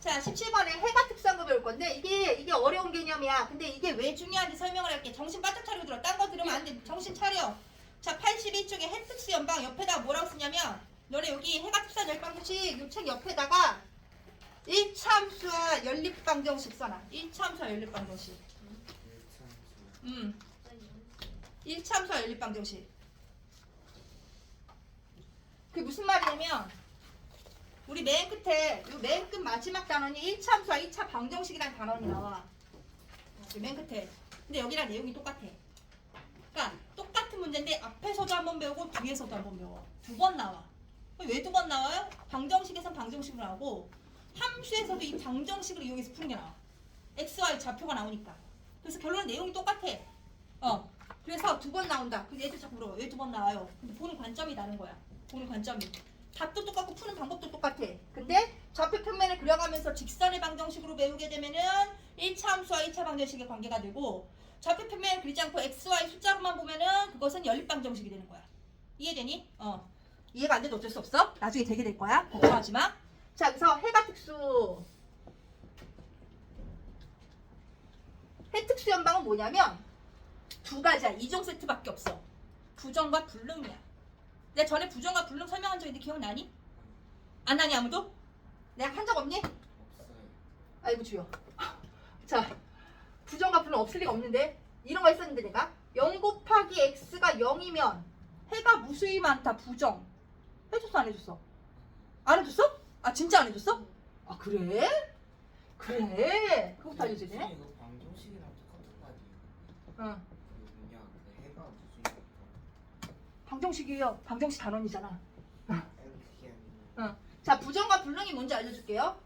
자, 17번에 해가 특수한 거 배울 건데 이게 어려운 개념이야. 근데 이게 왜 중요한지 설명을 할게. 정신 바짝 차리고 들어. 딴 거 들으면 안 돼. 정신 차려. 자, 82쪽에 해 특수 연방 옆에다가 뭐라고 쓰냐면 너네 여기 해가 특수한 열방정식 요 책 옆에다가 1차함수와 연립방정식 써놔. 1차함수와 연립방정식. 1차함수와 연립방정식. 그게 무슨 말이냐면 우리 맨 끝에 요 맨 끝 마지막 단원이 1차함수와 2차 방정식이라는 단원이 나와. 맨 끝에. 근데 여기랑 내용이 똑같아. 그러니까 똑같은 문제인데 앞에서도 한번 배우고 뒤에서도 한번 배워. 두 번 나와. 왜 두 번 나와요? 방정식에선 방정식으로 나오고 함수에서도 이 방정식을 이용해서 푸는 게 나와. x, y 좌표가 나오니까. 그래서 결론은 내용이 똑같아. 그래서 두 번 나온다. 그래서 얘도 자꾸 물어. 왜 두 번 나와요? 근데 보는 관점이 다른 거야. 보는 관점이. 답도 똑같고 푸는 방법도 똑같아. 근데 좌표 평면을 그려가면서 직선의 방정식으로 배우게 되면은 1차 함수와 2차 방정식의 관계가 되고 좌표 평면을 그리지 않고 x, y 숫자로만 보면은 그것은 연립 방정식이 되는 거야. 이해되니? 이해가 안 돼도 어쩔 수 없어. 나중에 되게 될 거야. 걱정하지 마. 자, 그래서 해가 특수. 해 특수 연방은 뭐냐면 두 가지야. 이종 세트밖에 없어. 부정과 불능이야. 내가 전에 부정과 불능 설명한 적 있는데 기억나니? 안 나니 아무도? 내가 한 적 없니? 없어요. 아이고 주여. 자, 부정과 불능 없을 리가 없는데 이런 거 했었는데 내가 0 곱하기 x가 0이면 해가 무수히 많다. 부정. 해줬어 안 해줬어? 안 해줬어? 아 진짜 안 해줬어? 아 그래? 그래. 그거부터 알려줘야 되네. 이거 방정식이랑 똑같은 거 아니에요? 응. 그 뭐냐 그 해가 무슨 거죠? 방정식이에요. 방정식 단원이잖아. 그게 아니고 자, 부정과 불능이 뭔지 알려줄게요.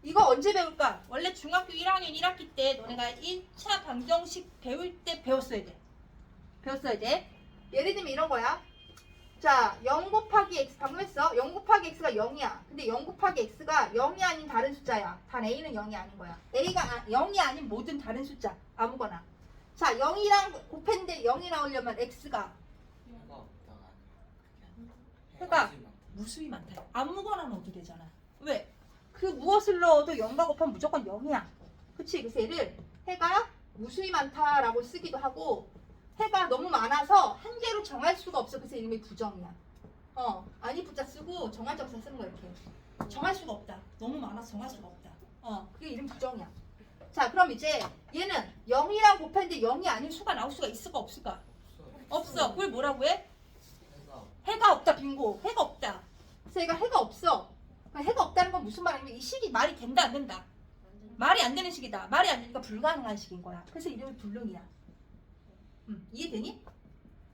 이거 언제 배울까? 원래 중학교 1학년 1학기 때 너네가 1차 방정식 배울 때 배웠어야 돼. 배웠어야 돼. 예를 들면 이런 거야. 자, 0 곱하기 x 방금 했어. 0 곱하기 x가 0이야. 근데 0 곱하기 x가 0이 아닌 다른 숫자야. 단 a는 0이 아닌 거야. a가 0이 아닌 모든 다른 숫자. 아무거나. 자, 0이랑 곱했는데 0이 나오려면 x가 해가 없다가 아니에요. 해가 무수히 많다. 아무거나 넣어도 되잖아. 왜? 그 무엇을 넣어도 0과 곱하면 무조건 0이야. 그치? 그래서 얘를 해가 무수히 많다라고 쓰기도 하고 해가 너무 많아서 한 개로 정할 수가 없어. 그래서 이름이 부정이야. 아니 부자 쓰고 정할 정사 쓰는 거 이렇게. 정할 수가 없다. 너무 많아서 정할 수가 없다. 그게 이름 부정이야. 자, 그럼 이제 얘는 0이랑 곱했는데 0이 아닌 수가 나올 수가 있을까 없을까? 없어. 그걸 뭐라고 해? 해가 해가 없다. 빙고. 해가 없다. 그래서 얘가 해가 없어. 해가 없다는 건 무슨 말이냐면 이 식이 말이 된다 안 된다. 말이 안 되는 식이다. 말이 안 되니까 불가능한 식인 거야. 그래서 이름이 불능이야. 이해되니?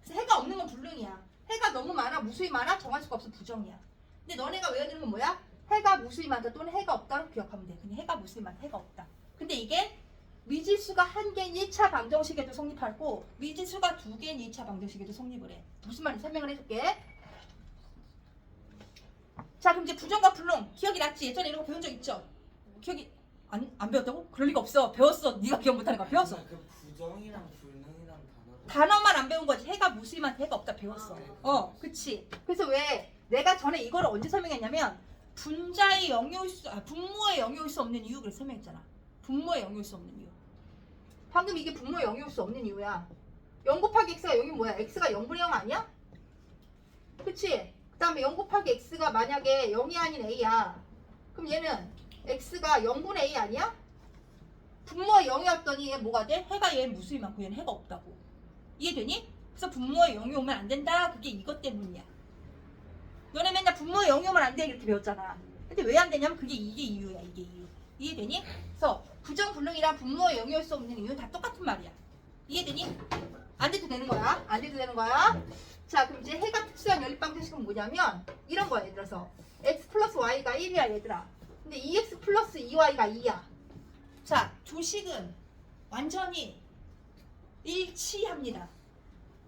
그래서 해가 없는 건 불능이야. 해가 너무 많아, 무수히 많아, 정할 수가 없어, 부정이야. 근데 너네가 외워야 되는 건 뭐야? 해가 무수히 많다 또는 해가 없다로 기억하면 돼. 근데 해가 무수히 많다, 해가 없다. 근데 이게 미지수가 한 개인 1차 방정식에도 성립하고 미지수가 두 개인 2차 방정식에도 성립을 해. 무슨 말인지 설명을 해줄게. 자, 그럼 이제 부정과 불능 기억이 났지? 예전에 이런 거 배운 적 있죠? 기억이 안 배웠다고? 그럴 리가 없어. 배웠어. 네가 기억 못하는 거 배웠어. 그 부정이랑 불능이랑 단어를 단어만 안 배운 거지. 해가 무수히만 해가 없다 배웠어. 그치. 그래서 왜 내가 전에 이거를 언제 설명했냐면 분자의 영역일 수, 분모의 영역일 수 없는 이유 그래서 설명했잖아. 분모의 영역일 수 없는 이유. 방금 이게 분모의 영역일 수 없는 이유야. 0 곱하기 x가 0이 뭐야? x가 0분의 0 아니야? 그치? 그 다음에 0 곱하기 x가 만약에 0이 아닌 a야. 그럼 얘는 x가 0분의 a 아니야? 분모의 0이었더니 얘 뭐가 돼? 해가 얘 무수히 많고 얘는 해가 없다고. 이해되니? 그래서 분모의 0이 오면 안 된다. 그게 이것 때문이야. 너네 맨날 분모의 0이 오면 안 돼 이렇게 배웠잖아. 근데 왜 안 되냐면 이게 이유야. 이게 이유. 이해되니? 그래서 부정 불능이랑 분모의 0이 올 수 없는 이유는 다 똑같은 말이야. 이해되니? 안 돼도 되는 거야. 안 돼도 되는 거야. 자, 그럼 이제 해가 특수한 연립방정식은 뭐냐면 이런 거야. 예를 들어서 x 플러스 y가 1이야 얘들아. 근데 2x 플러스 2y가 2야. 자, 조식은 완전히 일치합니다.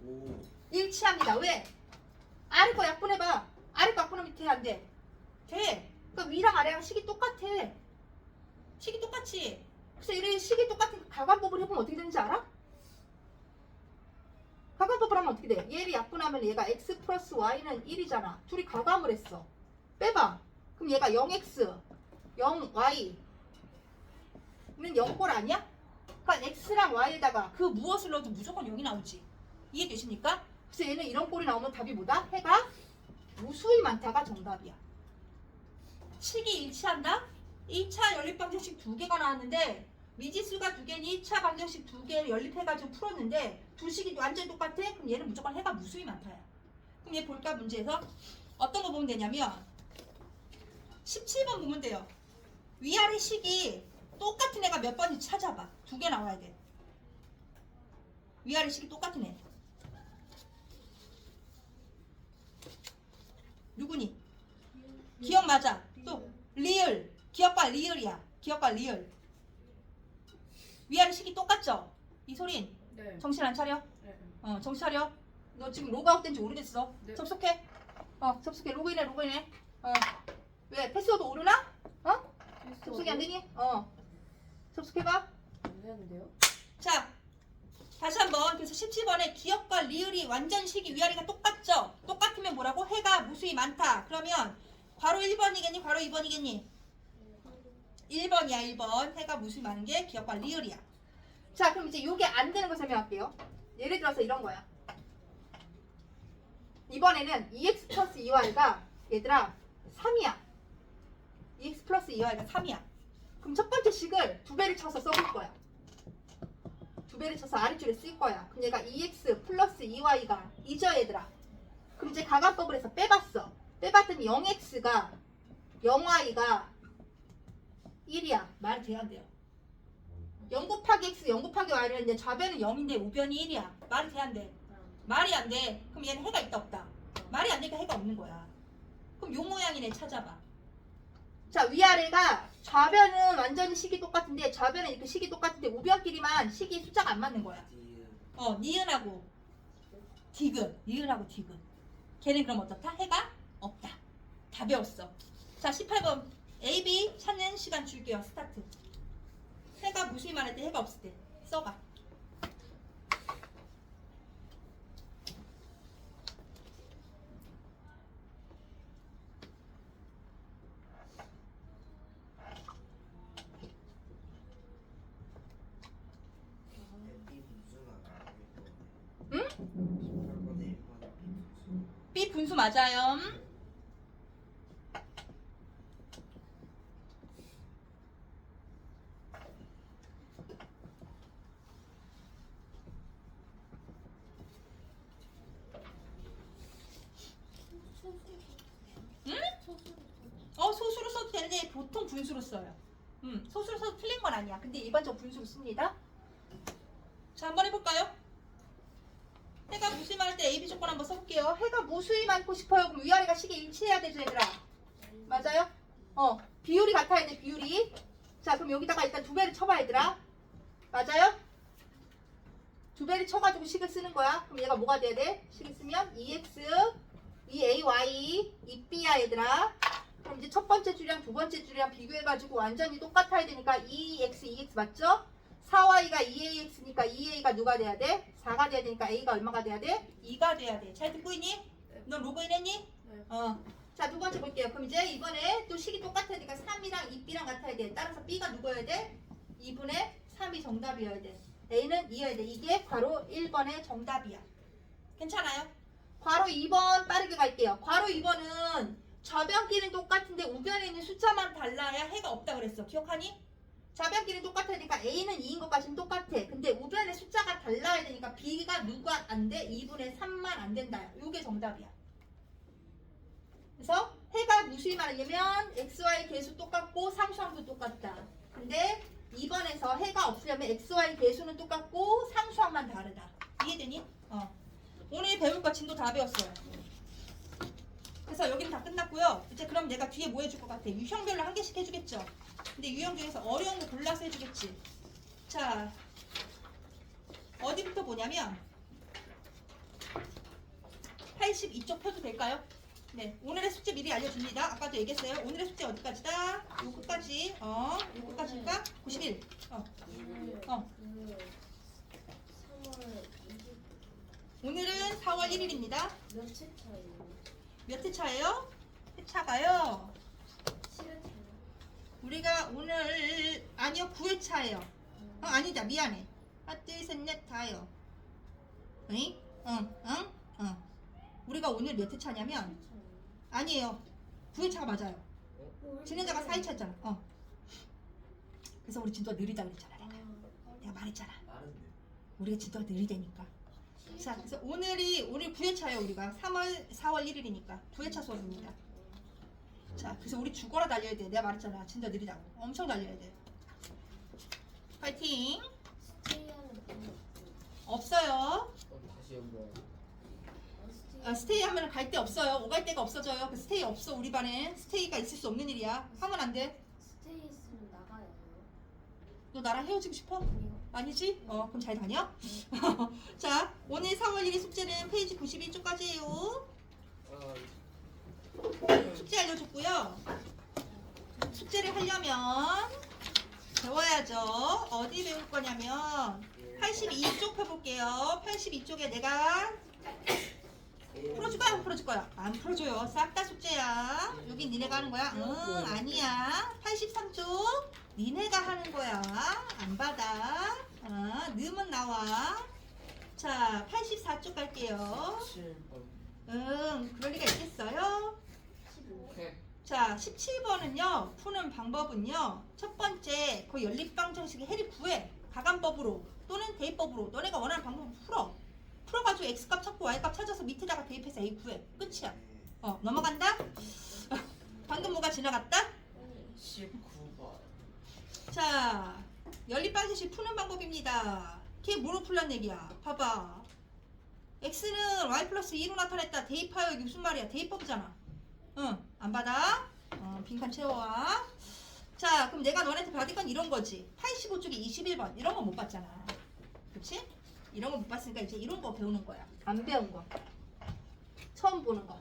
오 일치합니다. 왜? 아래 거 약분해봐. 아래 거 약분하면 밑에 안 돼. 돼. 그러니까 위랑 아래랑 식이 똑같아. 식이 똑같지. 그래서 이런 식이 똑같은 가관법을 해보면 어떻게 되는지 알아? 가관법을 하면 어떻게 돼? 얘를 약분하면 얘가 x 플러스 y는 1이잖아. 둘이 가감을 했어. 빼봐. 그럼 얘가 0x, 0y, 0꼴 아니야? 그러니까 x랑 y에다가 그 무엇을 넣어도 무조건 0이 나오지. 이해되십니까? 그래서 얘는 이런 꼴이 나오면 답이 뭐다? 해가 무수히 많다가 정답이야. 식이 일치한다? 1차 연립방정식 2개가 나왔는데 미지수가 2개니 1차 방정식 2개 연립해가지고 풀었는데 두 식이 완전히 똑같아? 그럼 얘는 무조건 해가 무수히 많다야. 그럼 얘 볼까 문제에서? 어떤 거 보면 되냐면 17번 보면 돼요. 위아래 식이 똑같은 애가 몇 번인지 찾아봐. 2개 나와야 돼. 위아래 식이 똑같은 애. 누구니? 기억 맞아. 또 리을. 기억과 리을이야. 기억과 리을. 위아래 식이 똑같죠? 이소린 네. 정신 안 차려? 네. 정신 차려. 너 지금 로그아웃 된 지 오래됐어. 네. 접속해. 접속해. 로그인해. 로그인해. 왜? 패스워드 오르나? 접속이 안 되니? 접속해봐. 안 되는데요? 자, 다시 한번. 그래서 17번에 기억과 리을이 완전 식이 위아래가 똑같죠? 똑같으면 뭐라고? 해가 무수히 많다. 그러면 괄호 1번이겠니? 괄호 2번이겠니? 1번이야. 1번. 해가 무수히 많은 게 기억과 리을이야. 자, 그럼 이제 이게 안 되는 거 설명할게요. 예를 들어서 이런 거야. 이번에는 2x 플러스 2y가 얘들아 3이야. 2x 플러스 2y가 3이야. 그럼 첫 번째 식을 2배를 쳐서 써볼 거야. 2배를 쳐서 아래줄에 쓸 거야. 그럼 얘가 2x 플러스 2y가 2죠 얘들아. 그럼 이제 가감법을 해서 빼봤어. 빼봤더니 0x가 0y가 1이야. 말이 돼야 안 돼요? 0 곱하기 x, 0 곱하기 y를 했는데 좌변은 0인데 우변이 1이야. 말이 돼야 안 돼? 말이 안 돼. 그럼 얘는 해가 있다 없다? 말이 안 되니까 해가 없는 거야. 그럼 요 모양이네 찾아봐. 자, 위아래가 좌변은 완전히 식이 똑같은데 좌변은 이렇게 식이 똑같은데 우변끼리만 식이 숫자가 안 맞는 거야. 니은하고 디귿. 니은하고 디귿. 걔는 그럼 어떻다? 해가 없다. 다 배웠어. 자, 18번 A, B 찾는 시간 줄게요. 스타트. 해가 무수히 많을 때 해가 없을 때 써봐. 응? B 분수 맞아요. 응? 소수로 써도 되는데 보통 분수로 써요. 소수로 써도 틀린 건 아니야. 근데 일반적으로 분수로 씁니다. 자, 한번 해볼까요? 해가 무수히 많을 때 A, B 조건 한번 써볼게요. 해가 무수히 많고 싶어요. 그럼 위아래가 식이 일치해야 되죠, 얘들아? 맞아요? 비율이 같아야 돼, 비율이. 자, 그럼 여기다가 일단 2배를 쳐봐, 얘들아. 맞아요? 2배를 쳐가지고 식을 쓰는 거야. 그럼 얘가 뭐가 돼야 돼? 식을 쓰면 2x, 2ay, 2b야, 얘들아. 그럼 이제 첫 번째 줄이랑 두 번째 줄이랑 비교해가지고 완전히 똑같아야 되니까 2x, 2x 맞죠? 4y가 2ax니까 2a가 누가 돼야 돼? 4가 돼야 되니까 a가 얼마가 돼야 돼? 2가 돼야 돼. 잘 듣고 있니? 넌 로그인 했니? 네. 자, 두 번째 볼게요. 그럼 이제 이번에 또 식이 똑같으니까 3이랑 2b랑 같아야 돼. 따라서 b가 누구여야 돼? 2분의 3이 정답이어야 돼. a는 2여야 돼. 이게 괄호 1번의 정답이야. 괜찮아요? 괄호 2번 빠르게 갈게요. 괄호 2번은 좌변끼리는 똑같은데 우변에 있는 숫자만 달라야 해가 없다 그랬어. 기억하니? 좌변끼리는 똑같으니까 a는 2인 것까지는 똑같아. 근데 우변의 숫자가 달라야 되니까 b가 누가 안 돼? 2분의 3만 안 된다. 요게 정답이야. 그래서 해가 무수히 많으려면 xy 개수 똑같고 상수항도 똑같다. 근데 2번에서 해가 없으려면 xy 개수는 똑같고 상수항만 다르다. 이해되니? 오늘 배울 거 진도 다 배웠어요. 그래서 여기는 다 끝났고요. 이제 그럼 내가 뒤에 뭐 해줄 것 같아? 유형별로 한 개씩 해주겠죠. 근데 유형 중에서 어려운 거 골라서 해주겠지. 자, 어디부터 보냐면 82쪽 펴도 될까요? 네, 오늘의 숙제 미리 알려줍니다. 아까도 얘기했어요. 오늘의 숙제 어디까지다? 요 끝까지. 요 끝까지니까 91. 오늘은 4월 1일입니다. 몇채 차이요? 몇 회 차예요? 회차가요. 7회 차요? 우리가 오늘 아니요 9회차예요. 아니다 미안해. 하나 둘셋넷 다요. 응? 응. 우리가 오늘 몇 회차냐면 아니에요 9회차가 맞아요. 진행자가 4회차였잖아. 그래서 우리 진도가 느리다 그랬잖아. 내가 말했잖아. 빠른데. 우리가 진도가 느리다니까. 자 그래서 오늘 9회차예요. 우리가 4월 1일이니까 9회차 수업입니다. 자 그래서 우리 죽어라 달려야 돼. 내가 말했잖아 진짜 느리다고. 엄청 달려야 돼. 파이팅. 스테이하는 방법 없어요. 다시 연구. 스테이 하면 갈 데 없어요. 오갈 데가 없어져요. 그 스테이 없어. 우리 반엔 스테이가 있을 수 없는 일이야. 하면 안 돼. 스테이 있으면 나가야 돼요. 너 나랑 헤어지고 싶어? 아니요. 아니지? 그럼 잘 다녀. 자 오늘 4월 1일 숙제는 페이지 91쪽까지예요. 숙제 알려줬고요. 숙제를 하려면 배워야죠. 어디 배울 거냐면 82쪽 펴볼게요. 82쪽에 내가 풀어줄 거야? 안 풀어줄 거야? 안 풀어줘요. 싹 다 숙제야. 여긴 니네가 하는 거야? 응 아니야. 83쪽 니네가 하는 거야. 안 받아. 넣으면 나와. 자 84쪽 갈게요. 7번. 그럴 리가 있겠어요? 15. 자 17번은요 푸는 방법은요 첫 번째 그 연립방정식의 해를 구해. 가감법으로 또는 대입법으로 너네가 원하는 방법으로 풀어가지고 x값 찾고 y값 찾아서 밑에다가 대입해서 a 구해. 끝이야. 넘어간다. 방금 뭐가 지나갔다? 19번. 자 연립방정식 푸는 방법입니다. 걔 뭐로 풀란 얘기야? 봐봐. x는 y 플러스 2로 나타냈다. 대입하여. 이게 무슨 말이야? 대입법이잖아. 안 받아? 빈칸 채워와. 자 그럼 내가 너네한테 받을 건 이런 거지. 85쪽에 21번 이런 거 못 봤잖아. 그치? 이런 거 못 봤으니까 이제 이런 거 배우는 거야. 안 배운 거. 처음 보는 거.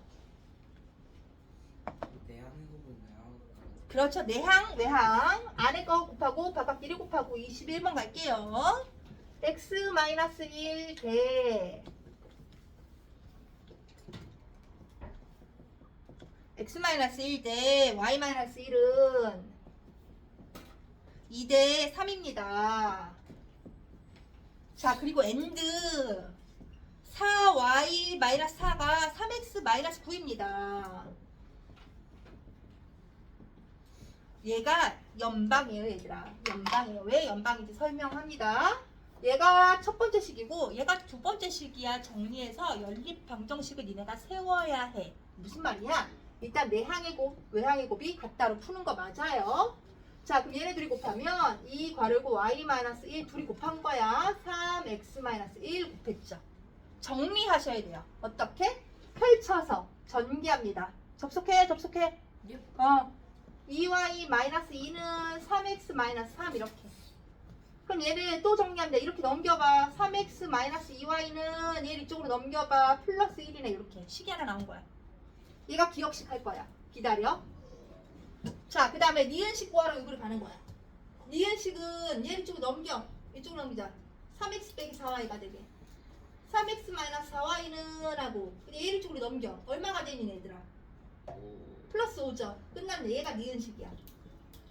내하는 거 보면 그렇죠. 내항, 외항. 안에 거 곱하고 바깥끼리 곱하고 21번 갈게요. x-1 대 x-1 대 y-1은 2 대 3입니다. 자 그리고 and 4y-4가 3x-9입니다. 얘가 연방이에요 얘들아. 연방이에요. 왜 연방인지 설명합니다. 얘가 첫 번째 식이고 얘가 두 번째 식이야. 정리해서 연립방정식을 니네가 세워야 해. 무슨 말이야? 일단 내항의 곱, 외항의 곱이 같다로 푸는 거 맞아요. 자 그럼 얘네들이 곱하면 이 괄호고 y-1 둘이 곱한 거야. 3x-1 곱했죠. 정리하셔야 돼요. 어떻게? 펼쳐서 전개합니다. 접속해. 2y-2는 3x-3 이렇게. 그럼 얘를 또 정리합니다. 이렇게 넘겨봐. 3x-2y는 얘를 이쪽으로 넘겨봐. 플러스 1이네. 이렇게 식이 하나 나온 거야. 얘가 기억식 할 거야. 기다려. 자, 그 다음에 니은식 구하러 이거를 가는 거야. 니은식은 얘를 이쪽으로 넘겨. 이쪽으로 넘기자. 3x 빼기 4y가 되게. 3x-4y는 하고 얘를 이쪽으로 넘겨. 얼마가 되니 얘들아? 플러스 5죠. 끝났네. 얘가 니은식이야.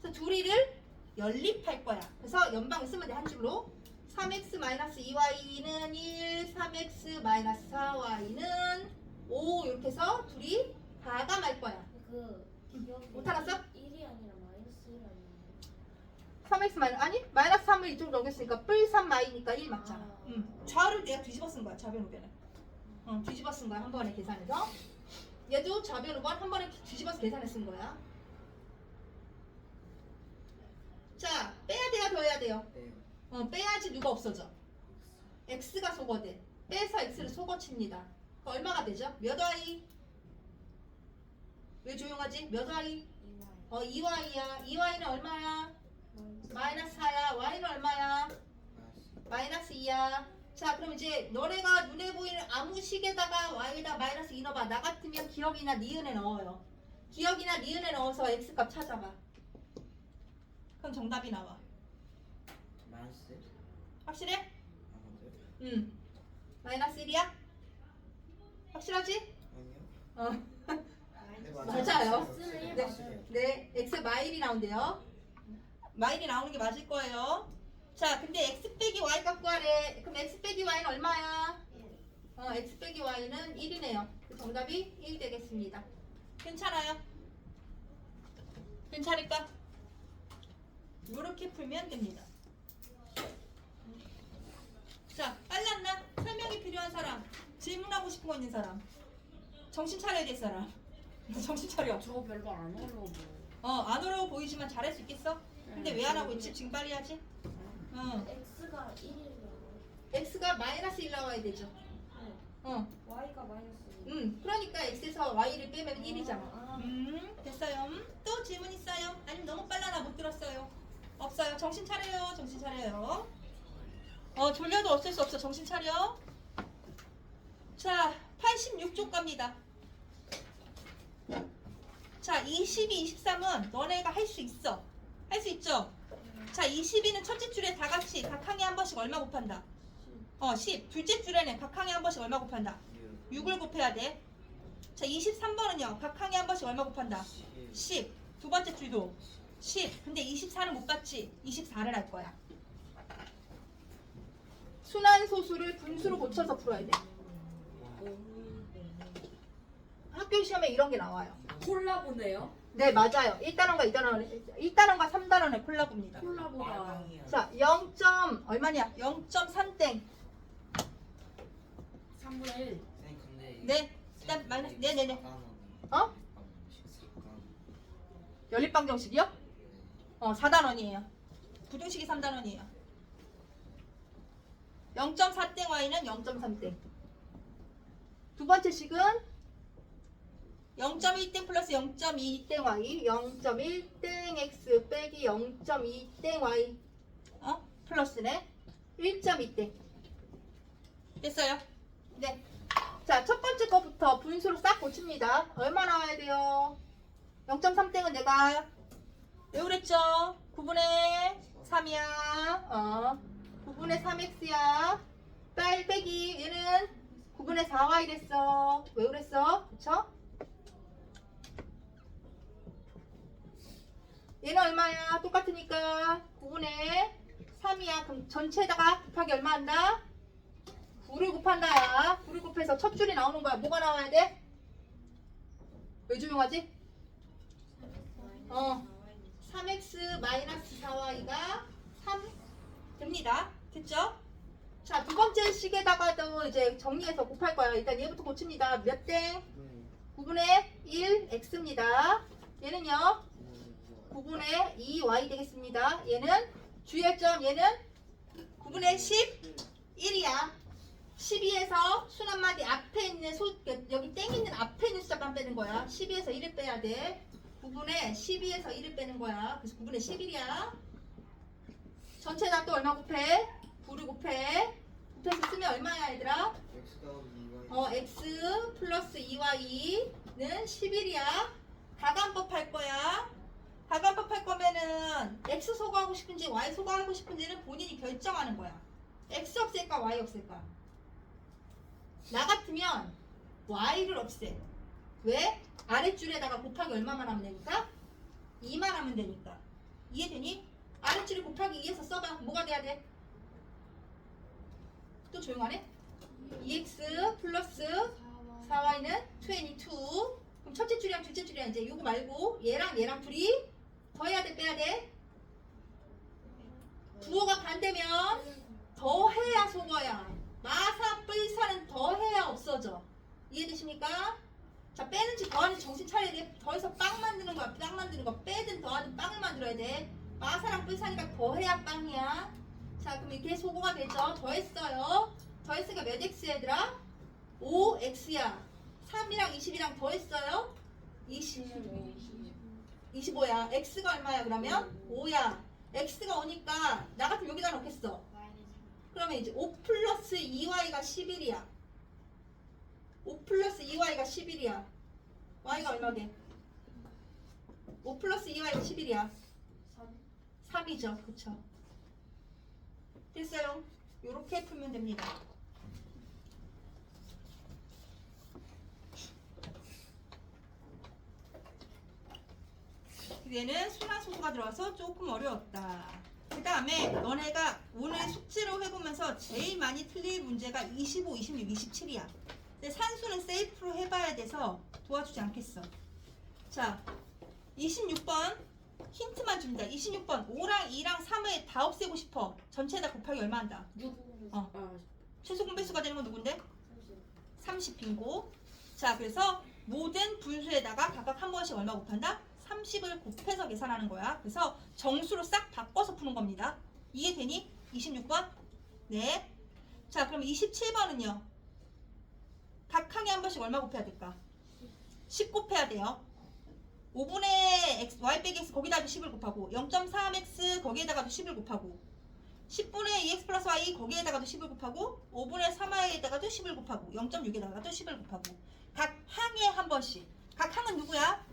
그래서 둘이를 연립할 거야. 그래서 연방을 쓰면 돼. 한 줄로. 3x-2y는 1, 3x-4y는 5 이렇게 해서 둘이 가감할 거야. 그 기억이 못 알았어? 1이 아니라 마이너스 1 아니에요? 3x 아니 마이너스 3을 이쪽으로 넘겼으니까 뿔 3y니까 1 맞잖아. 아. 좌를 내가 뒤집어 쓴 거야. 좌변 우변을. 뒤집어 쓴 거야. 한 번에 계산해서. 얘도 좌변 우변 한 번에 뒤집어서 계산해 쓴 거야. 자 빼야 돼요 더해야 돼요? 네. 빼야지 누가 없어져? x가 소거돼. 빼서 x를 소거칩니다. 얼마가 되죠? 몇 y? 왜 조용하지? 몇 y? 2y 2y야. 2y는 얼마야? 마이너스 4야. y는 얼마야? 마이너스 2야. 자 그럼 이제 너네가 눈에 보이는 아무 식에다가 y에다 마이너스 2 넣어봐. 나 같으면 기억이나 니은에 넣어요. 기억이나 니은에 넣어서 x값 찾아봐. 그럼 정답이 나와. 마이너스? 확실해? 아닌데? 마이너스 1이야? 확실하지? 아니요. 맞아요. X는 1 네. 맞아요. 네 x 마일이 나온대요. 마일이 나오는 게 맞을 거예요. 자, 근데 x 빼기 y 갖고 하래. 그럼 x 빼기 y는 얼마야? x 빼기 y는 1이네요. 정답이 1 되겠습니다. 괜찮아요? 괜찮을까? 이렇게 풀면 됩니다. 자, 빨랐나? 설명이 필요한 사람, 질문하고 싶은 거 있는 사람, 정신 차려야 될 사람. 정신 차려. 저 별로 안 어려워. 안 어려워 보이지만 잘할 수 있겠어? 근데 왜 안 하고 있지? 지금 빨리 하지? x가 1이에요. x가 마이너스 1 나와야 되죠. y가 마이너스 1. 그러니까 x에서 y를 빼면 1이잖아. 아. 됐어요. 또 질문 있어요? 아니면 너무 빨라나 못 들었어요? 없어요. 정신 차려요. 정신 차려요. 졸려도 어쩔 수 없어. 정신 차려. 자, 86쪽 갑니다. 자, 22, 23은 너네가 할 수 있어. 할 수 있죠? 자, 22는 첫째 줄에 다 같이 각 항에 한 번씩 얼마 곱한다? 10. 둘째 줄에는 각 항에 한 번씩 얼마 곱한다? 6을 곱해야 돼. 자, 23번은요. 각 항에 한 번씩 얼마 곱한다? 10. 두 번째 줄도 10. 근데 24는 못 봤지? 24를 할 거야. 순환소수를 분수로 고쳐서 풀어야 돼. 학교 시험에 이런 게 나와요. 콜라보네요. 네, 맞아요. 1단원과 2단원, 1단원과 3단원의 콜라보입니다. 콜라보가. 자, 0. 얼마냐? 0.3땡. 3분의 1. 쌤 근데 네. 일단 마이너스. 네네네. 어? 연립방정식이요? 4단원이에요. 부등식이 3단원이에요. 0.4땡 y는 0.3땡. 두 번째 식은 0.1땡 플러스 0.2땡 y, 0.1땡 x 빼기 0.2땡 y, 플러스네 1.2땡. 됐어요? 네. 자, 첫 번째 거부터 분수로 싹 고칩니다. 얼마 나와야 돼요? 0.3땡은 내가 왜 그랬죠? 9분의 3이야. 9분의 3x야. 빼기 얘는 9분의 4y 됐어. 왜 그랬어? 그쵸? 얘는 얼마야? 똑같으니까 9분의 3이야. 그럼 전체에다가 곱하기 얼마 한다? 9를 곱한다. 야. 9를 곱해서 첫 줄이 나오는 거야. 뭐가 나와야 돼? 왜 조용하지? 3x 마이너스 4y가 3 됩니다. 됐죠? 자, 두 번째 식에다가도 이제 정리해서 곱할 거야. 일단 얘부터 고칩니다. 몇 땡? 9분의 1 x입니다. 얘는요? 9분의 2y 되겠습니다. 얘는 주의할 점, 얘는 9분의 11이야. 12에서 순 한마디 앞에 있는 여기 땡 있는 앞에 있는 숫자만 빼는 거야. 12에서 1을 빼야 돼. 9분의 12에서 1을 빼는 거야. 그래서 9분의 11이야. 전체다 또 얼마 곱해? 9를 곱해. 곱해서 쓰면 얼마야 얘들아? x 플러스 2y는 11이야. 가간법 할 거야. 가간법 할 거면은 x 소거하고 싶은지 y 소거하고 싶은지는 본인이 결정하는 거야. x 없앨까 y 없앨까? 나 같으면 y를 없애. 왜? 아랫줄에다가 곱하기 얼마만 하면 되니까? 2만 하면 되니까. 이해되니? 아랫줄에 곱하기 2에서 써봐. 뭐가 돼야 돼? 또 조용하네? 2x 플러스 4y는 22. 그럼 첫째 줄이랑 둘째 줄이랑 이제 요거 말고 얘랑 둘이 더해야 돼 빼야 돼? 부호가 반대면 더해야 속어야. 마사 뿔사는 더해야 없어져. 이해되십니까? 자, 빼는지 더하는지 정신 차려야 돼. 더해서 빵 만드는 거야. 빵 만드는 거. 빼든 더하든 빵을 만들어야 돼. 마사랑 뿔사니까 더해야 빵이야. 자, 그럼 이렇게 소거가 되죠. 더했어요. 더했으니까 몇 x 얘들아? 5x야. 3이랑 20이랑 더했어요. 25야. x가 얼마야 그러면? 5야. x가 오니까 나 같으면 여기다 넣겠어. 그러면 이제 5 플러스 2y가 11이야. 5 플러스 2y가 11이야. y가 얼마게? 5 플러스 2y가 11이야. 3이죠. 그쵸? 됐어요. 요렇게 풀면 됩니다. 얘는 순환소수가 들어와서 조금 어려웠다. 그 다음에 너네가 오늘 숙제로 해보면서 제일 많이 틀릴 문제가 25, 26, 27이야. 근데 산수는 세이프로 해봐야 돼서 도와주지 않겠어. 자, 26번 힌트만 줍니다. 26번 5랑 2랑 3을 다 없애고 싶어. 전체에다 곱하기 얼마 한다? 6. 최소 공배수가 되는 건 누군데? 30 빙고. 자, 그래서 모든 분수에다가 각각 한 번씩 얼마 곱한다? 30을 곱해서 계산하는 거야. 그래서 정수로 싹 바꿔서 푸는 겁니다. 이해되니? 26번? 네. 자, 그럼 27번은요. 각 항에 한 번씩 얼마 곱해야 될까? 10 곱해야 돼요. 5분의 x, y 빼기 x 거기다도 10을 곱하고 0.3x 거기에다가도 10을 곱하고 10분의 2x 플러스 y 거기에다가도 10을 곱하고 5분의 3y에다가도 10을 곱하고 0.6에다가도 10을 곱하고 각 항에 한 번씩. 각 항은 누구야?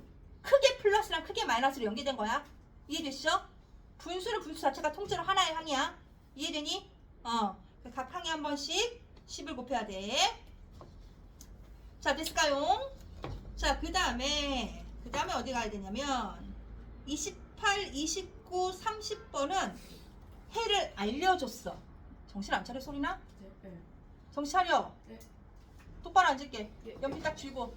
크게 플러스랑 크게 마이너스로 연계된 거야. 이해되시죠? 분수는 분수 자체가 통째로 하나의 항이야. 이해되니? 각 항에 한 번씩 10을 곱해야 돼. 자, 됐을까요? 자, 그 다음에 어디 가야 되냐면 28, 29, 30번은 해를 알려줬어. 정신 안 차려 소리나? 네. 정신 차려. 네. 똑바로 앉을게. 네. 연필 딱 쥐고.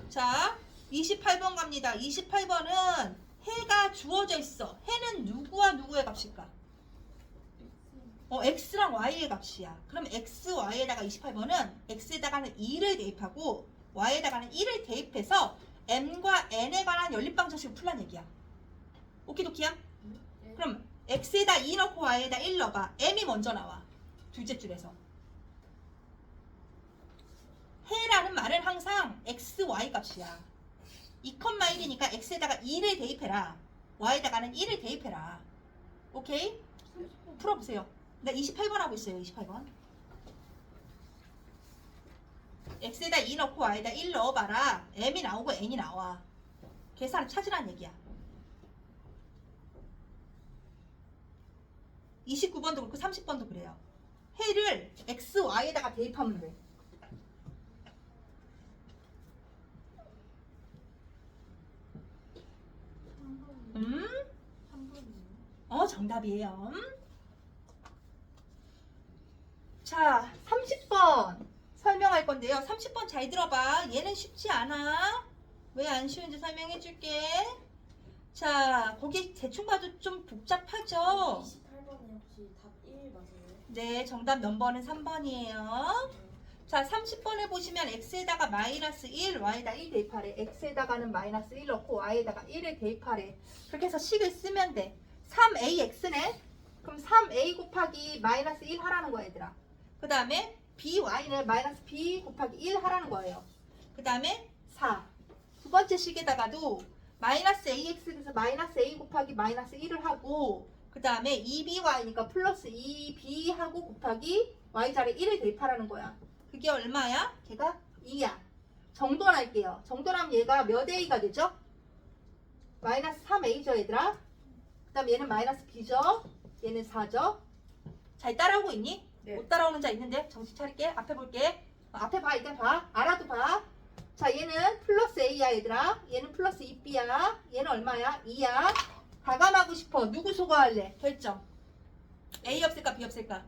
자, 28번 갑니다. 28번은 해가 주어져 있어. 해는 누구와 누구의 값일까? x랑 y의 값이야. 그럼 x, y에다가 28번은 x에다가는 2를 대입하고 y에다가는 1을 대입해서 m과 n에 관한 연립방정식을 풀란 얘기야. 오키도키야? 그럼 x에다 2 넣고 y에다 1 넣어봐. m이 먼저 나와. 둘째 줄에서. 해라는 말은 항상 x, y 값이야. 2,1이니까 x에다가 2를 대입해라. y에다가는 1을 대입해라. 오케이? 풀어보세요. 나 28번 하고 있어요. 28번. x에다 2 넣고 y에다 1 넣어봐라. m이 나오고 n이 나와. 계산 찾으란 얘기야. 29번도 그렇고 30번도 그래요. 해를 x, y에다가 대입하면 돼. 정답이에요. 자, 30번 설명할 건데요. 30번 잘 들어봐. 얘는 쉽지 않아. 왜 안 쉬운지 설명해 줄게. 자, 거기 대충 봐도 좀 복잡하죠? 28번에 혹시 답 1 맞아요? 네, 정답 몇 번은 3번이에요. 자, 30번에 보시면 x에다가 마이너스 1, y에다 1 대입하래. x에다가는 마이너스 1 넣고 y에다가 1을 대입하래. 그렇게 해서 식을 쓰면 돼. 3ax네? 그럼 3a 곱하기 마이너스 1 하라는 거야, 얘들아. 그 다음에 by는 마이너스 b 곱하기 1 하라는 거예요. 그 다음에 4. 두 번째 식에다가도 마이너스 ax에서 마이너스 a 곱하기 마이너스 1을 하고 그 다음에 2by니까 플러스 2b 하고 곱하기 y자리에 1을 대입하라는 거야. 그게 얼마야? 걔가 2야. 정돈할게요. 정돈하면 얘가 몇 a가 되죠? 마이너스 3a죠, 얘들아. 그 다음에 얘는 마이너스 b죠. 얘는 4죠. 잘 따라오고 있니? 네. 못 따라오는 자 있는데 정신 차릴게. 앞에 볼게. 앞에 봐. 일단 봐. 알아도 봐. 자, 얘는 플러스 a야, 얘들아. 얘는 플러스 2b야. 얘는 얼마야? 2야. 가감하고 싶어. 누구 소거할래? 결정. a 없앨까? b 없앨까?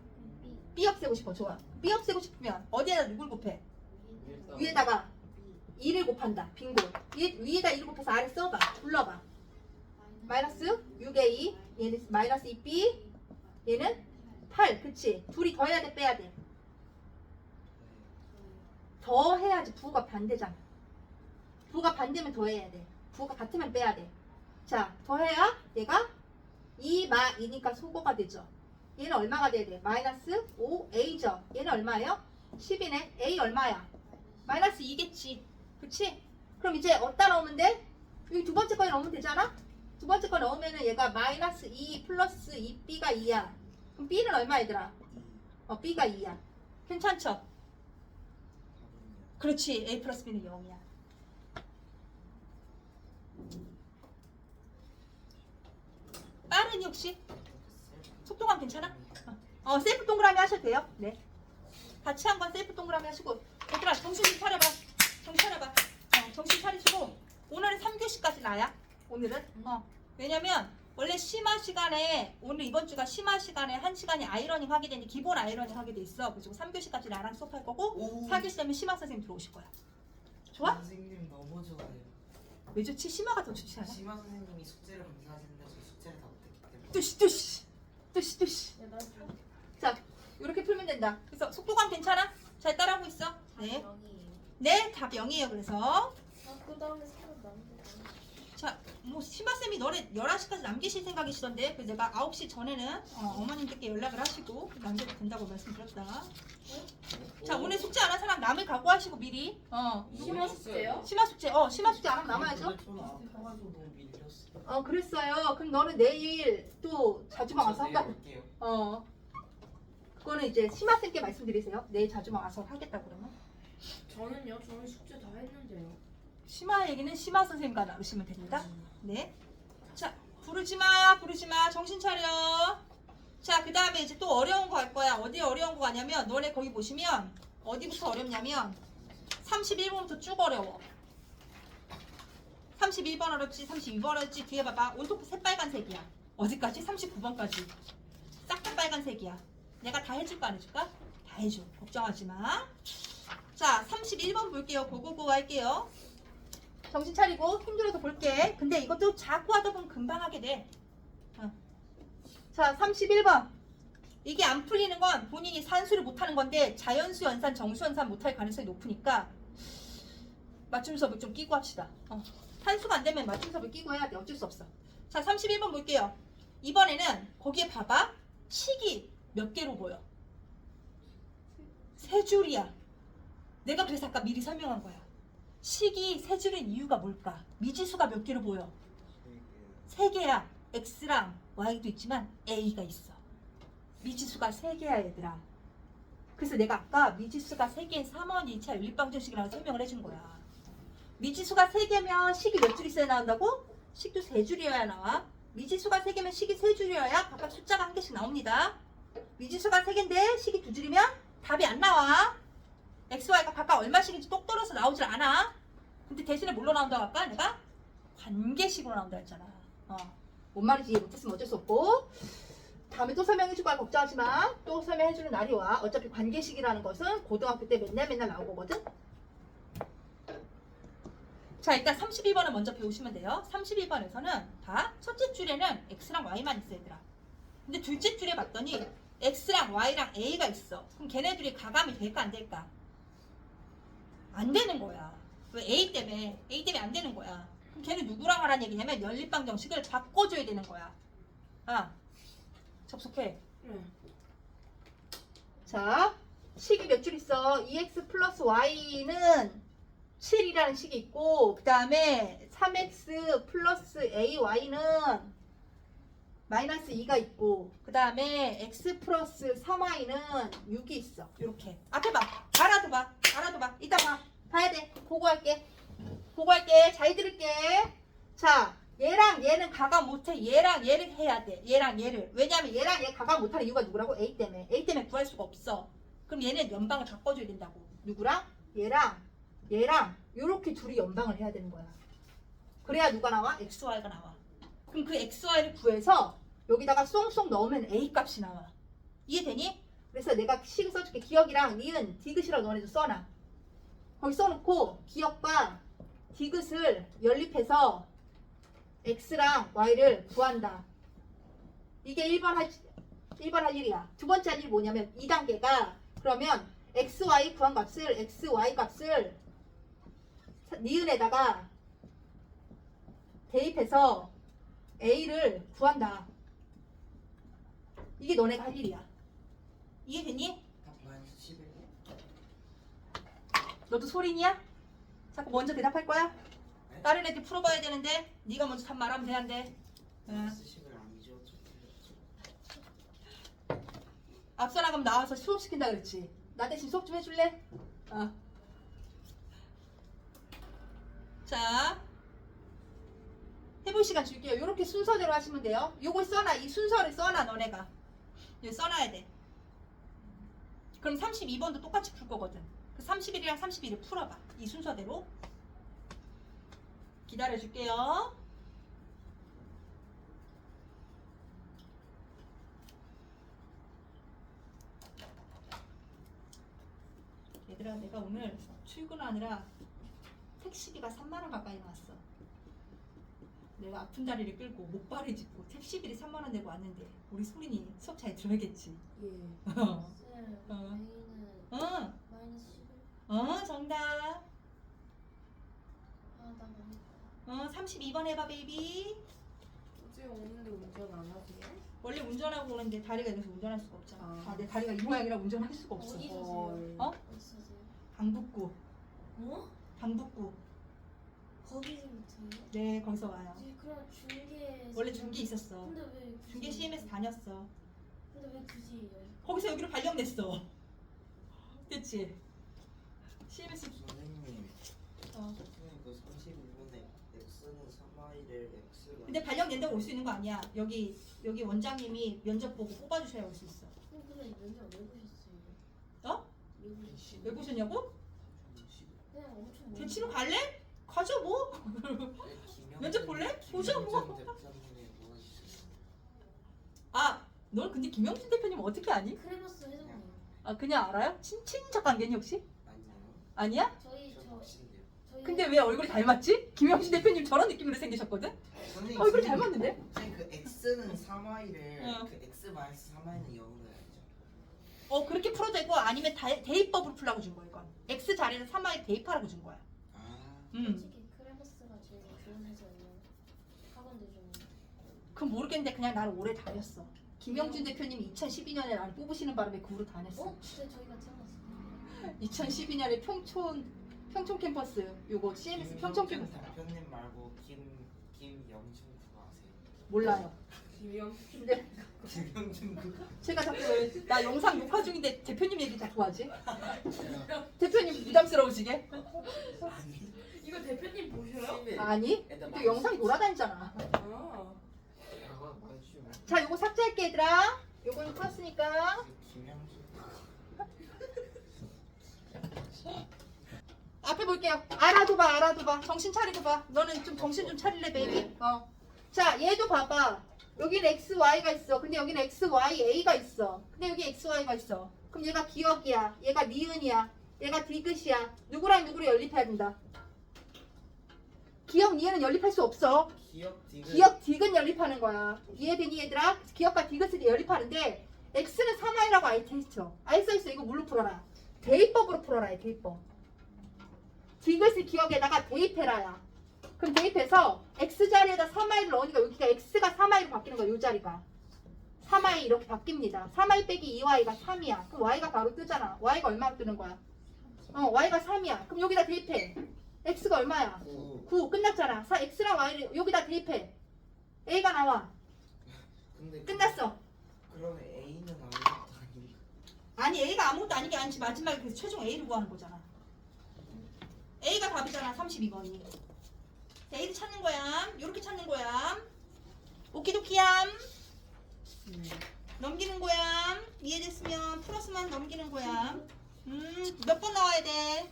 B 없애고 싶어. 좋아. B 없애고 싶으면 어디에다 누굴 곱해? 위에다가 2를 곱한다. 빙고. 위에다 2를 곱해서 아래 써봐. 불러봐. 마이너스 6a. 얘는 마이너스 2b. 얘는 8. 그치? 둘이 더해야 돼? 빼야 돼? 더 해야지. 부호가 반대잖아. 부호가 반대면 더해야 돼. 부호가 같으면 빼야 돼. 자, 더해야 얘가 2마2니까 소거가 되죠. 얘는 얼마가 돼야 돼? 마이너스 5a죠. 얘는 얼마예요? 10이네. a 얼마야? 마이너스 2겠지. 그치? 그럼 이제 어디다 넣으면 돼? 여기 두 번째 거에 넣으면 되잖아? 두 번째 거 넣으면은 얘가 마이너스 2 플러스 2b가 2야. 그럼 b는 얼마 얘들아? b가 2야. 괜찮죠? 그렇지. a 플러스 b는 0이야. 빠르니 혹시? 속도감 괜찮아? 셀프 동그라미 하셔도 돼요. 네. 같이 한번 셀프 동그라미 하시고 얘들아 정신 좀 차려봐. 정신 차려봐. 정신 차리시고 오늘은 3교시까지 나야. 오늘은. 왜냐면 원래 심화 시간에 오늘 이번 주가 심화 시간에 1시간이 아이러닝 하게 되니 기본 아이러닝 하게 돼 있어. 그래서 3교시까지 나랑 수업할 거고 오. 4교시 되면 심화 선생님 들어오실 거야. 좋아? 선생님 너무 좋아요. 왜 좋지? 심화가 더 좋지 않아? 심화 선생님이 숙제를 감사하시는데 저 숙제를 다 못했기 때문에. 뚜시. 야, 나 좀. 자, 이렇게 풀면 된다. 그래서 속도감 괜찮아? 잘 따라하고 있어? 네. 0이에요. 네, 답 0이에요. 그래서 그 다음에 3은 남는 자, 뭐 심화쌤이 너네 11시까지 남기실 생각이시던데 그래서 내가 9시 전에는 어머님들께 연락을 하시고 남겨도 된다고 말씀드렸다. 자, 오늘 숙제 안 한 사람 남을 각오하시고 미리 심화 숙제요? 심화 숙제 심화 숙제 안 하면 남아야죠. 저는 아파가지고 너무 밀렸어요. 그랬어요. 그럼 너는 내일 또 자주방 와서 한다. 올게요. 그거는 이제 심화쌤께 말씀드리세요. 내일 자주방 와서 하겠다 그러면. 저는요. 저는 숙제 다 했는데요. 심화 얘기는 심화 선생님과 나누시면 됩니다. 네. 자, 부르지 마. 정신 차려. 자, 그 다음에 이제 또 어려운 거 할 거야. 어디 어려운 거 가냐면, 너네 거기 보시면, 어디부터 어렵냐면, 31번부터 쭉 어려워. 31번 어렵지, 32번 어렵지, 뒤에 봐봐. 온토프 새빨간색이야. 어디까지? 39번까지. 싹 다 빨간색이야. 내가 다 해줄 거 안 해줄까? 다 해줘. 걱정하지 마. 자, 31번 볼게요. 고고고 할게요. 정신 차리고 힘들어도 볼게. 근데 이것도 자꾸 하다 보면 금방 하게 돼. 자, 31번. 이게 안 풀리는 건 본인이 산수를 못하는 건데 자연수 연산, 정수 연산 못할 가능성이 높으니까 맞춤 수업을 좀 끼고 합시다. 산수가 안 되면 맞춤 수업을 끼고 해야 돼. 어쩔 수 없어. 자, 31번 볼게요. 이번에는 거기에 봐봐. 식이 몇 개로 보여? 세 줄이야. 내가 그래서 아까 미리 설명한 거야. 식이 세 줄인 이유가 뭘까? 미지수가 몇 개로 보여? 세 개야. X랑 Y도 있지만 A가 있어. 미지수가 세 개야 얘들아. 그래서 내가 아까 미지수가 세 개인 3원 2차 윤리방정식이라고 설명을 해준 거야. 미지수가 세 개면 식이 몇 줄 있어야 나온다고? 식도 세 줄이어야 나와. 미지수가 세 개면 식이 세 줄이어야 각각 숫자가 한 개씩 나옵니다. 미지수가 세 개인데 식이 두 줄이면 답이 안 나와. X, Y가 각각 얼마씩인지 똑 떨어서 나오질 않아. 근데 대신에 뭘로 나온다고 할까? 내가 관계식으로 나온다 했잖아. 뭔 말인지 이해 못했으면 어쩔 수 없고. 다음에 또 설명해줄 거야. 걱정하지 마. 또 설명해주는 날이 와. 어차피 관계식이라는 것은 고등학교 때 맨날 나오거든. 자, 일단 32번을 먼저 배우시면 돼요. 32번에서는 다 첫째 줄에는 X랑 Y만 있어 얘들아. 근데 둘째 줄에 봤더니 X랑 Y랑 A가 있어. 그럼 걔네들이 가감이 될까 안 될까? 안 되는 거야. 왜? A 때문에 안 되는 거야. 그럼 걔는 누구랑 하라는 얘기냐면 연립방정식을 바꿔줘야 되는 거야. 접속해. 자, 식이 몇 줄 있어? 2x 플러스 y는 7이라는 식이 있고, 그 다음에 3x 플러스 ay는 마이너스 2가 있고, 그 다음에 x 플러스 3y는 6이 있어. 이렇게 앞에 봐. 알아도 봐. 이따 봐야 돼. 보고할게. 잘 들을게. 자, 얘랑 얘는 가감 못해. 얘랑 얘를 해야 돼. 얘랑 얘를. 왜냐면 얘랑 얘 가감 못하는 이유가 누구라고? A 때문에 구할 수가 없어. 그럼 얘는 연방을 바꿔줘야 된다고. 누구랑? 얘랑 요렇게 둘이 연방을 해야 되는 거야. 그래야 누가 나와? XY가 나와. 그럼 그 XY를 구해서 여기다가 쏙쏙 넣으면 A 값이 나와. 이해되니? 그래서 내가 식을 써줄게. 기억이랑 니은, 디귿이라고 너네도 써놔. 거기 써놓고 기억과 디귿을 연립해서 X랑 Y를 구한다. 이게 1번 할 일이야. 두 번째 할 일이 뭐냐면 2단계가 그러면 XY 구한 값을 XY 값을 니은에다가 대입해서 A를 구한다. 이게 너네가 할 일이야. 이해되니? 답 마이너스 11. 너도 소린이야? 자꾸 먼저 대답할 거야? 다른 애들 풀어봐야 되는데 네가 먼저 답 말하면 돼 안 돼? 마이너스 11 아니죠? 앞서 나가면 나와서 수업 시킨다 그랬지? 나 대신 수업 좀 해줄래? 자, 해볼 시간 줄게요. 이렇게 순서대로 하시면 돼요. 요거 써놔. 이 순서를 써놔 너네가. 이거 써놔야 돼. 그럼 32번도 똑같이 풀 거거든. 그 31이랑 32를 풀어봐. 이 순서대로. 기다려줄게요. 얘들아 내가 오늘 출근하느라 택시비가 3만 원 가까이 나왔어. 내가 아픈 다리를 끌고 목발을 짚고 택시비를 3만 원 내고 왔는데 우리 소린이 수업 잘 들어야겠지. 예. 어. 쌤, 어. A는 어. 마이너스 11. 정답. 아, 나 망했다. 32번 해봐 베이비. 어제 오는데 운전 안 하세요? 원래 운전하고 오는데 다리가 이래서 운전할 수가 없잖아. 아. 내 다리가 이 모양이라 운전할 수가 없어. 어디 사세요? 어? 어디 사세요? 방북구. 어? 방북구. 거기서부터요? 네 거기서 와요. 이제 그럼 중계. 원래 중계 있었어. 근데 왜 굳이? 중계 CMS 다녔어. 근데 왜 굳이? 거기서 여기로 발령냈어. 됐지? CMS 선생님, 어. 선생님 그 31번에 x는 3y를 x가. 근데 발령낸다고 올 수 있는 거 아니야. 여기 원장님이 면접 보고 뽑아주셔야 올 수 있어. 근데 면접 왜 보셨어요? 어? 왜 보셨어요? 왜 보셨냐고? 그냥 엄청 대치로 갈래? 가죠 뭐. 면접 볼래? 보자, 뭐. 대표님의 뭐가 있어요? 아, 넌 근데 김영준 대표님 어떻게 아니? 크레버스 회장님. 아 그냥 알아요? 친척 관계니 혹시? 아니요. 아니야? 저희 저 박신데요. 근데 왜 얼굴이 닮았지? 김영준 대표님 저런 느낌으로 생기셨거든? 선생님, 얼굴이 선생님, 닮았는데? 선생님 그 x는 3y를 어. 그 x 마이너스 3y는 0으로 해야죠. 그렇게 풀어도 되고 아니면 대입법으로 풀라고 준 거야 이건. X 자리에서 3y 대입하라고 준 거야. 아. 솔직히 크레버스가 제일 좋은 회사예요. 학원들 중에. 그건 모르겠는데 그냥 나를 오래 다녔어. 김영준 대표님이 2012년에 나를 뽑으시는 바람에 그 후로 다녔어. 그때 저희 같이 하셨어요. 2012년에 평촌 캠퍼스 요거 CMS 평촌 캠퍼스 대표님 말고 김영준 그거 아세요? 몰라요. 김영. 근데 김영준 그거. 제가 자꾸 왜 나 영상 녹화 중인데 대표님 얘기 자꾸 하지? 대표님 부담스러우시게? 아니. 이거 대표님 보셔요? 아니? 또 영상이 돌아다니잖아. 아. 자 요거 삭제할게 얘들아. 요거는 풀었으니까. 김영준. 앞에 볼게요. 알아둬봐. 정신 차리고 봐. 너는 좀 정신 좀 차릴래, 베이비. 자, 얘도 봐봐. 여기는 x, y가 있어. 근데 여기는 x, y, a가 있어. 근데 여기 x, y가 있어. 그럼 얘가 기억이야. 얘가 니은이야. 얘가 디귿이야. 누구랑 누구를 연립해야 된다. 기억, 니은은 연립할 수 없어. 기억, 디귿 연립하는 거야. 이해되니 얘들아? 기억과 디귿을 연립하는데 x는 3y라고 아예 테스트. 아예 써있어. 이거 뭘로 풀어라? 대입법으로 풀어라. 대입법. 디귿을 기억에다가 대입해라야. 그럼 대입해서 x자리에다 3y를 넣으니까 여기가 x가 3y로 바뀌는 거야. 이 자리가 3y 이렇게 바뀝니다. 3y 빼기 2y가 3이야. 그럼 y가 바로 뜨잖아. y가 얼마로 뜨는 거야? y가 3이야. 그럼 여기다 대입해. x가 얼마야? 9. 끝났잖아. x랑 y를 여기다 대입해. a가 나와. 근데 끝났어. 그러면 A는 아무것도 아닌가? 아니 A가 아무것도 아닌 게 아니지. 마지막에 그래서 최종 A를 구하는 거잖아. A가 답이잖아. 32번이. A를 찾는 거야. 이렇게 찾는 거야. 오키도키얌. 넘기는 거야. 이해됐으면 플러스만 넘기는 거야. 몇 번 나와야 돼?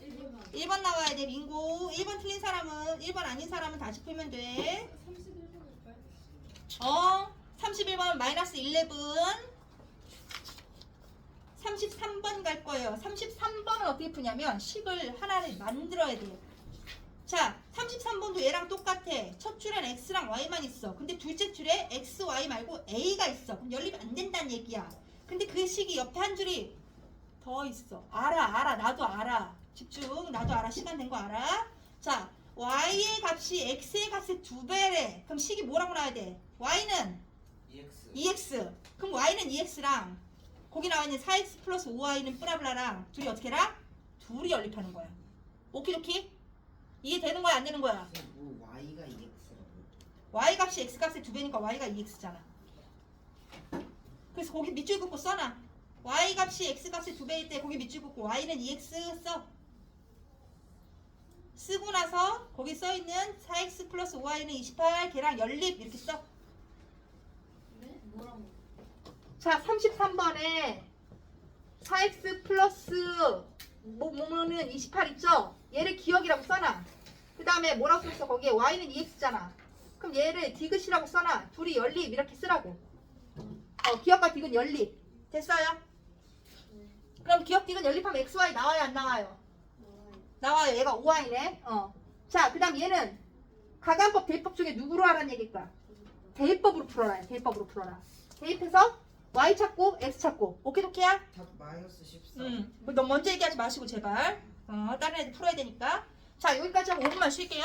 1번 나와야 돼. 빙고. 1번 틀린 사람은 1번 아닌 사람은 다시 풀면 돼. 31번 마이너스 11. 33번 갈 거예요. 33번은 어떻게 푸냐면 식을 하나를 만들어야 돼요. 자, 33번도 얘랑 똑같아. 첫 줄엔 x랑 y만 있어. 근데 둘째 줄에 x, y 말고 a가 있어. 그럼 연립이 안 된다는 얘기야. 근데 그 식이 옆에 한 줄이 더 있어. 알아. 나도 알아. 집중. 나도 알아. 시간 된 거 알아. 자, y의 값이 x의 값의 2배래. 그럼 식이 뭐라고 나와야 돼? y는 EX. 그럼 Y는 EX랑 거기 나와 있는 4X 플러스 5Y는 뿌라블라랑 둘이 어떻게 해라? 둘이 연립하는 거야. 오키도키? 이해되는 거야? 안 되는 거야? 뭐 Y가 EX라고? Y 값이 X 값의 2배니까 Y가 EX잖아. 그래서 거기 밑줄 긋고 써놔. Y 값이 X 값의 2배일 때 거기 밑줄 긋고 Y는 EX 써. 쓰고 나서 거기 써있는 4X 플러스 5Y는 28 걔랑 연립 이렇게 써. 네? 뭐라고? 자, 33번에 4x 플러스 뭐는 28 있죠? 얘를 기억이라고 써놔. 그 다음에 뭐라고 썼어? 거기에 y는 2x잖아. 그럼 얘를 디귿이라고 써놔. 둘이 연립 이렇게 쓰라고. 기억과 디귿 연립. 됐어요? 그럼 기억디귿 연립하면 xy 나와요 안 나와요? 나와요. 얘가 5y네. 자, 그 다음 얘는 가간법 대입법 중에 누구로 하라는 얘기일까? 대입법으로 풀어라. 대입법으로 풀어라. 대입해서 y 찾고 x 찾고. 오케이도키야? 답 마이너스 14. 너 먼저 얘기하지 마시고 제발. 다른 애들 풀어야 되니까. 자, 여기까지 하고 5분만 쉴게요.